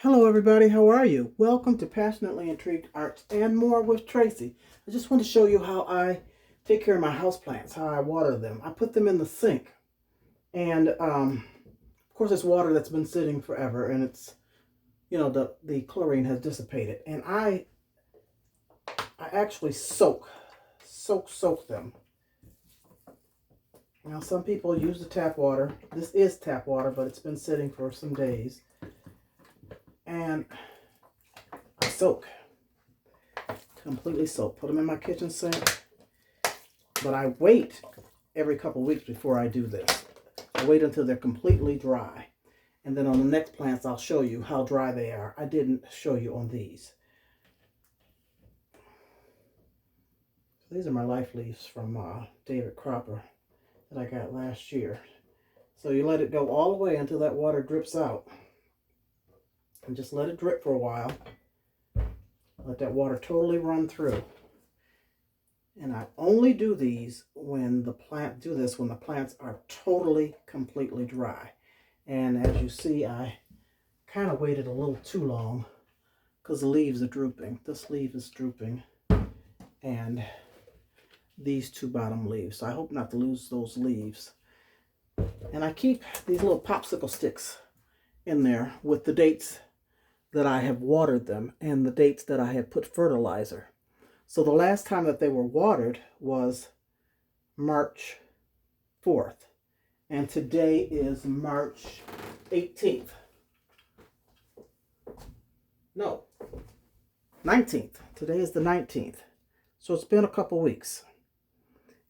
Hello everybody, how are you? Welcome to Passionately Intrigued Arts and More with Tracy. I just want to show you how I take care of my houseplants, how I water them. I put them in the sink and of course it's water that's been sitting forever and it's, the chlorine has dissipated. And I actually soak them. Now some people use the tap water. This is tap water, but it's been sitting for some days. And I soak, completely soak. Put them in my kitchen sink. But I wait every couple weeks before I do this. I wait until they're completely dry. And then on the next plants, I'll show you how dry they are. I didn't show you on these. These are my life leaves from David Cropper that I got last year. So you let it go all the way until that water drips out. And just let it drip for a while. Let that water totally run through. And I only do these when the plants are totally, completely dry. And as you see, I kind of waited a little too long because the leaves are drooping. This leaf is drooping. And these two bottom leaves. So I hope not to lose those leaves. And I keep these little popsicle sticks in there with the dates that I have watered them and the dates that I have put fertilizer. So the last time that they were watered was March 4th. And today is March 18th. No, 19th. Today is the 19th. So it's been a couple weeks.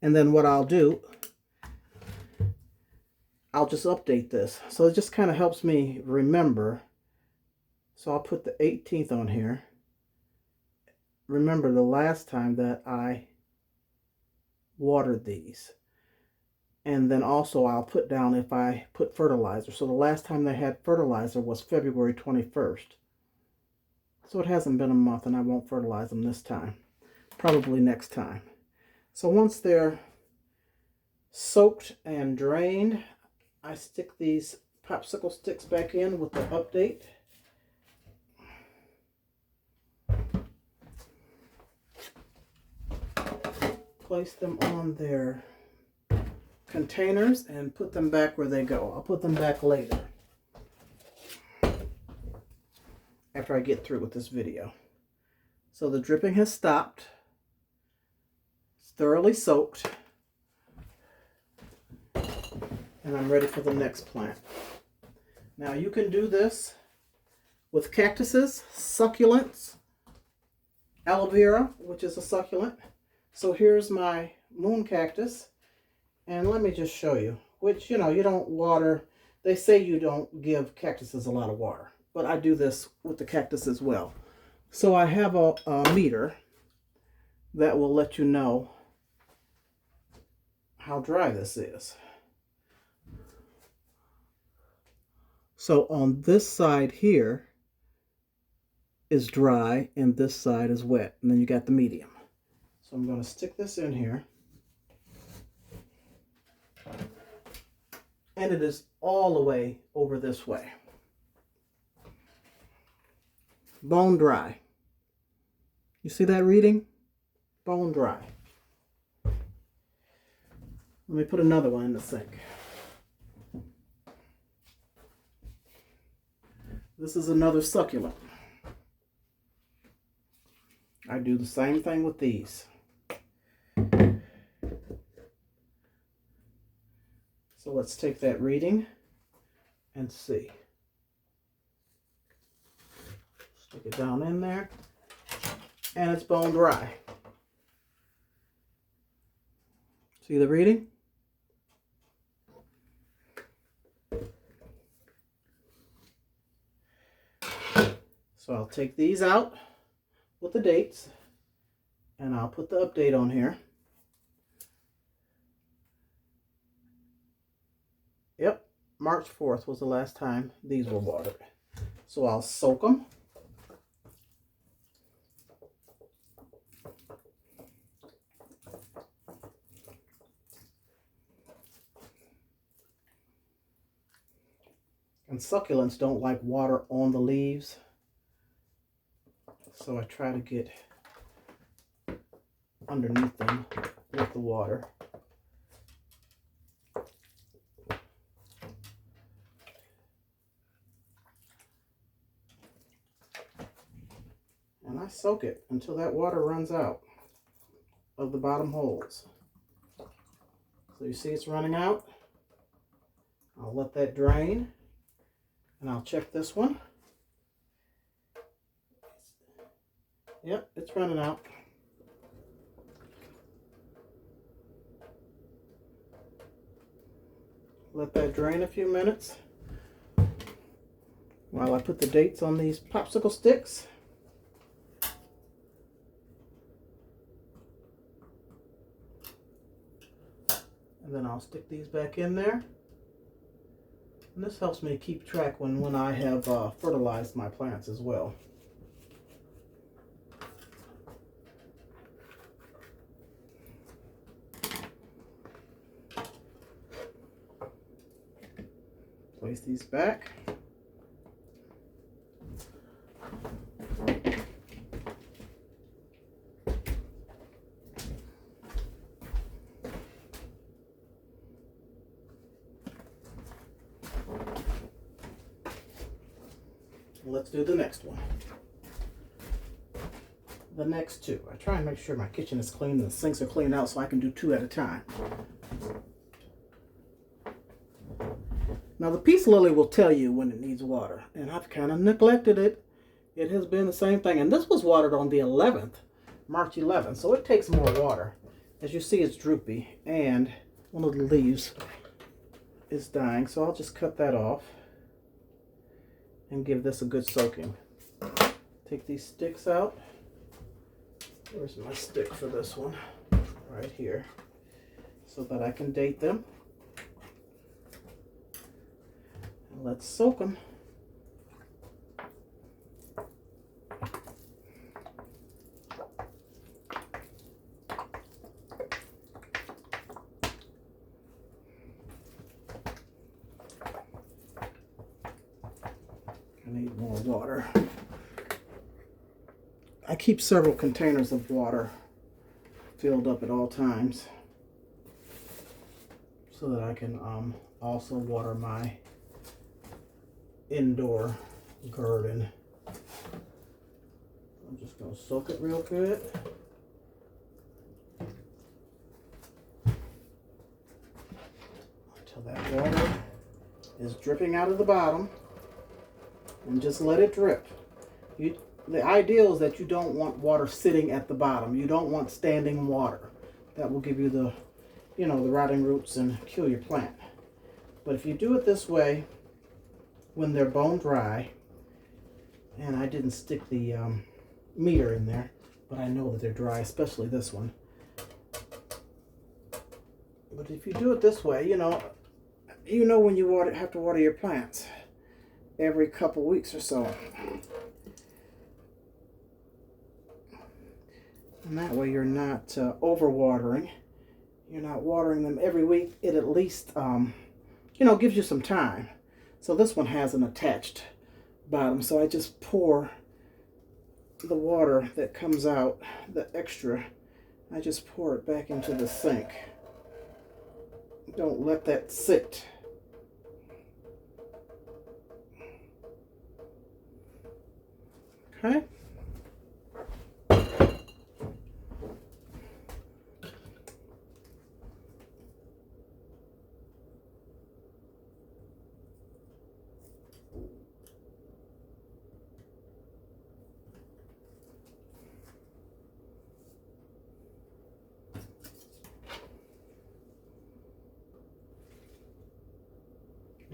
And then what I'll do, I'll just update this. So it just kind of helps me remember. So I'll put the 18th on here. Remember the last time that I watered these. And then also I'll put down if I put fertilizer. So the last time they had fertilizer was February 21st. So it hasn't been a month and I won't fertilize them this time. Probably next time. So once they're soaked and drained, I stick these popsicle sticks back in with the update. Place them on their containers and put them back where they go. I'll put them back later after I get through with this video. So the dripping has stopped. It's thoroughly soaked. And I'm ready for the next plant. Now you can do this with cactuses, succulents, aloe vera, which is a succulent. So here's my moon cactus, and let me just show you, which, you don't water. They say you don't give cactuses a lot of water, but I do this with the cactus as well. So I have a meter that will let you know how dry this is. So on this side here is dry, and this side is wet, and then you got the medium. So I'm going to stick this in here. And it is all the way over this way. Bone dry. You see that reading? Bone dry. Let me put another one in the sink. This is another succulent. I do the same thing with these. So let's take that reading and see. Stick it down in there. And it's bone dry. See the reading? So I'll take these out with the dates and I'll put the update on here. Yep, March 4th was the last time these were watered. So I'll soak them. And succulents don't like water on the leaves, so I try to get underneath them with the water. And I soak it until that water runs out of the bottom holes. So you see it's running out. I'll let that drain, and I'll check this one. Yep, it's running out. Let that drain a few minutes while I put the dates on these popsicle sticks. And then I'll stick these back in there. And this helps me keep track when I have fertilized my plants as well. Place these back. Let's do the next one. The next two. I try and make sure my kitchen is clean and the sinks are cleaned out so I can do two at a time. Now the peace lily will tell you when it needs water, and I've kind of neglected it. It has been the same thing, and this was watered on the 11th, March 11th, so it takes more water. As you see, it's droopy, and one of the leaves is dying, so I'll just cut that off and give this a good soaking. Take these sticks out. Where's my stick for this one? Right here, so that I can date them. And let's soak them. I need more water. I keep several containers of water filled up at all times so that I can also water my indoor garden. I'm just going to soak it real good. Until that water is dripping out of the bottom. And just let it drip. The ideal is that you don't want water sitting at the bottom. You don't want standing water. That will give you the, the rotting roots and kill your plant. But if you do it this way, when they're bone dry, and I didn't stick the meter in there, but I know that they're dry, especially this one. But if you do it this way, you know when you have to water your plants every couple weeks or so. And that way you're not overwatering. You're not watering them every week. It at least, gives you some time. So this one has an attached bottom. So I just pour the water that comes out, the extra, I just pour it back into the sink. Don't let that sit. Okay.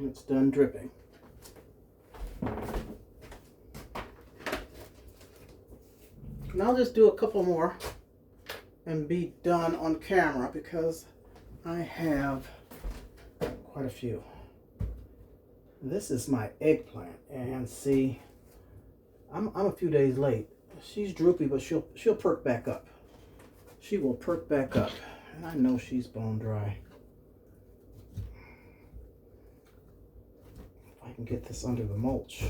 It's done dripping. And I'll just do a couple more and be done on camera because I have quite a few. This is my eggplant, and see, I'm a few days late. She's droopy, but she'll perk back up. She will perk back up, and I know she's bone dry. If I can get this under the mulch.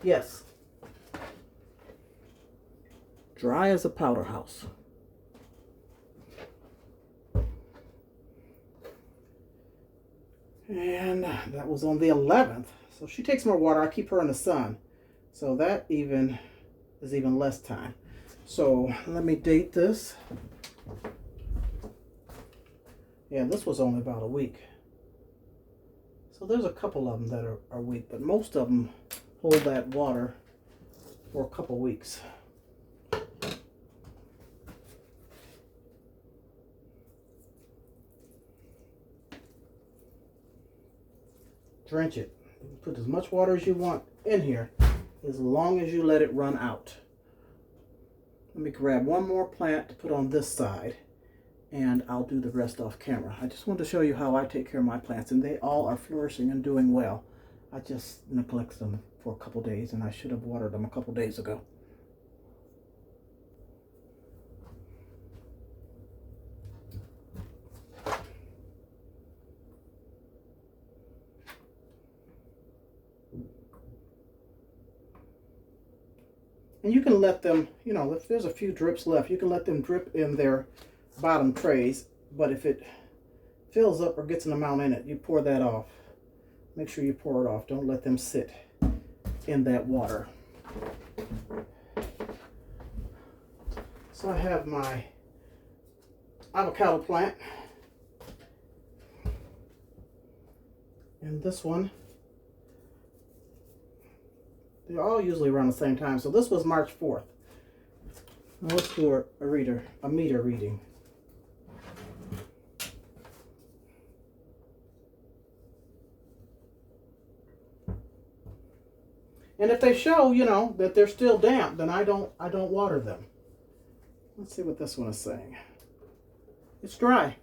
Yes. Dry as a powder house. And that was on the 11th. So she takes more water. I keep her in the sun. So that is even less time. So let me date this. Yeah, this was only about a week. So there's a couple of them that are weak, but most of them hold that water for a couple weeks. Drench it. Put as much water as you want in here, as long as you let it run out. Let me grab one more plant to put on this side, and I'll do the rest off camera. I just wanted to show you how I take care of my plants, and they all are flourishing and doing well. I just neglect them for a couple days, and I should have watered them a couple days ago. And you can let them, you know, if there's a few drips left, you can let them drip in their bottom trays. But if it fills up or gets an amount in it, you pour that off. Make sure you pour it off. Don't let them sit in that water. So I have my avocado plant. And this one, they're all usually around the same time. So this was March 4th. Now let's do a meter reading. And if they show, you know, that they're still damp, then I don't water them. Let's see what this one is saying. It's dry.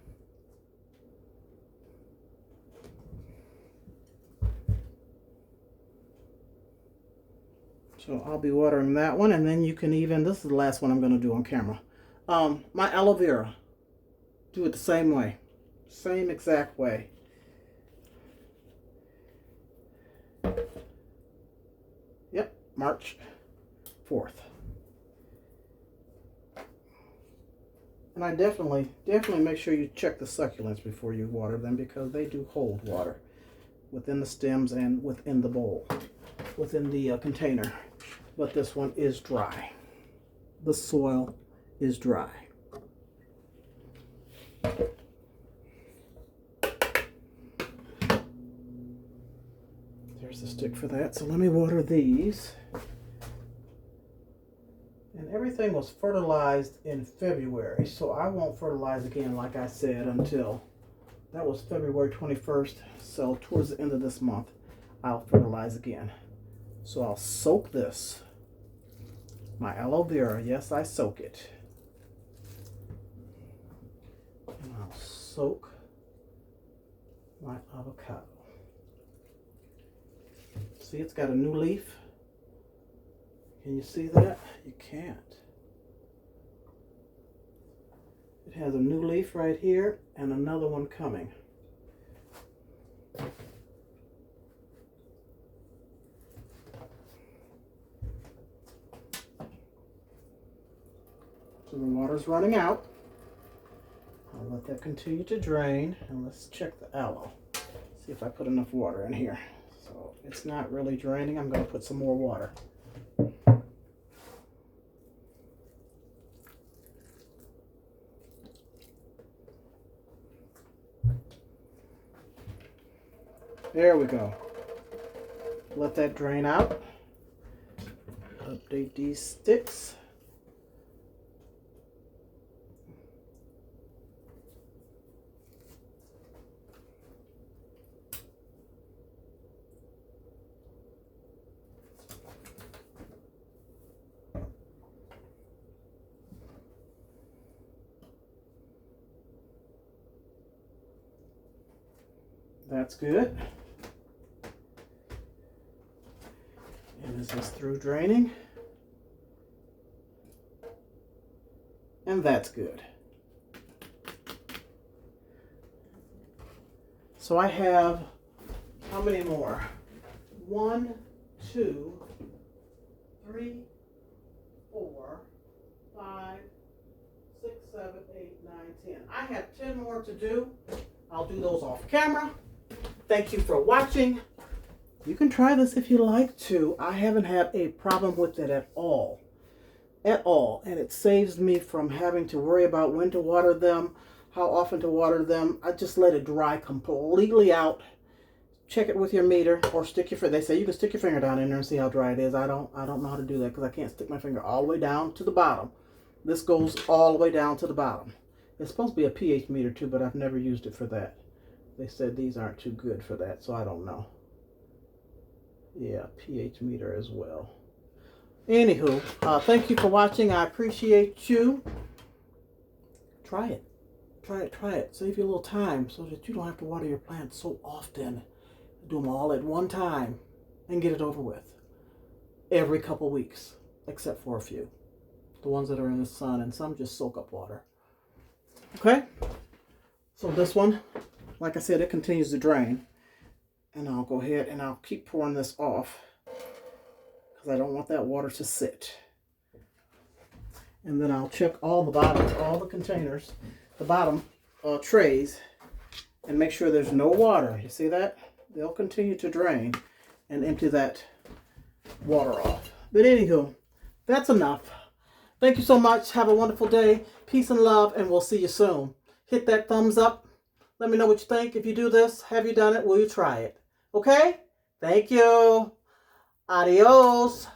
So I'll be watering that one, and then you can even, this is the last one I'm going to do on camera. My aloe vera, do it the same way. Same exact way. Yep, March 4th. And I definitely make sure you check the succulents before you water them, because they do hold water within the stems and within the bowl, within the container. But this one is dry. The soil is dry. There's the stick for that. So let me water these. And everything was fertilized in February, so I won't fertilize again, like I said, until that was February 21st. So towards the end of this month, I'll fertilize again. So I'll soak this. My aloe vera, yes, I soak it. And I'll soak my avocado. See, it's got a new leaf. Can you see that? You can't. It has a new leaf right here and another one coming. So the water's running out. I'll let that continue to drain, and let's check the aloe. See if I put enough water in here. So it's not really draining. I'm going to put some more water. There we go. Let that drain out. Update these sticks. That's good. And is this through draining? And that's good. So I have How many more? 1, 2, 3, 4, 5, 6, 7, 8, 9, 10. I have 10 more to do. I'll do those off camera. Thank you for watching. You can try this if you like to. I haven't had a problem with it at all. At all. And it saves me from having to worry about when to water them, how often to water them. I just let it dry completely out. Check it with your meter or stick your finger. They say you can stick your finger down in there and see how dry it is. I don't know how to do that because I can't stick my finger all the way down to the bottom. This goes all the way down to the bottom. It's supposed to be a pH meter too, but I've never used it for that. They said these aren't too good for that, so I don't know. Yeah, pH meter as well. Anywho, thank you for watching. I appreciate you. Try it. Try it. Save you a little time so that you don't have to water your plants so often. Do them all at one time and get it over with. Every couple weeks, except for a few. The ones that are in the sun, and some just soak up water. Okay? So this one, like I said, it continues to drain. And I'll go ahead and I'll keep pouring this off because I don't want that water to sit. And then I'll check all the bottoms, all the containers, the bottom trays, and make sure there's no water. You see that? They'll continue to drain and empty that water off. But anywho, that's enough. Thank you so much. Have a wonderful day. Peace and love, and we'll see you soon. Hit that thumbs up. Let me know what you think. If you do this, have you done it? Will you try it? Okay? Thank you. Adios.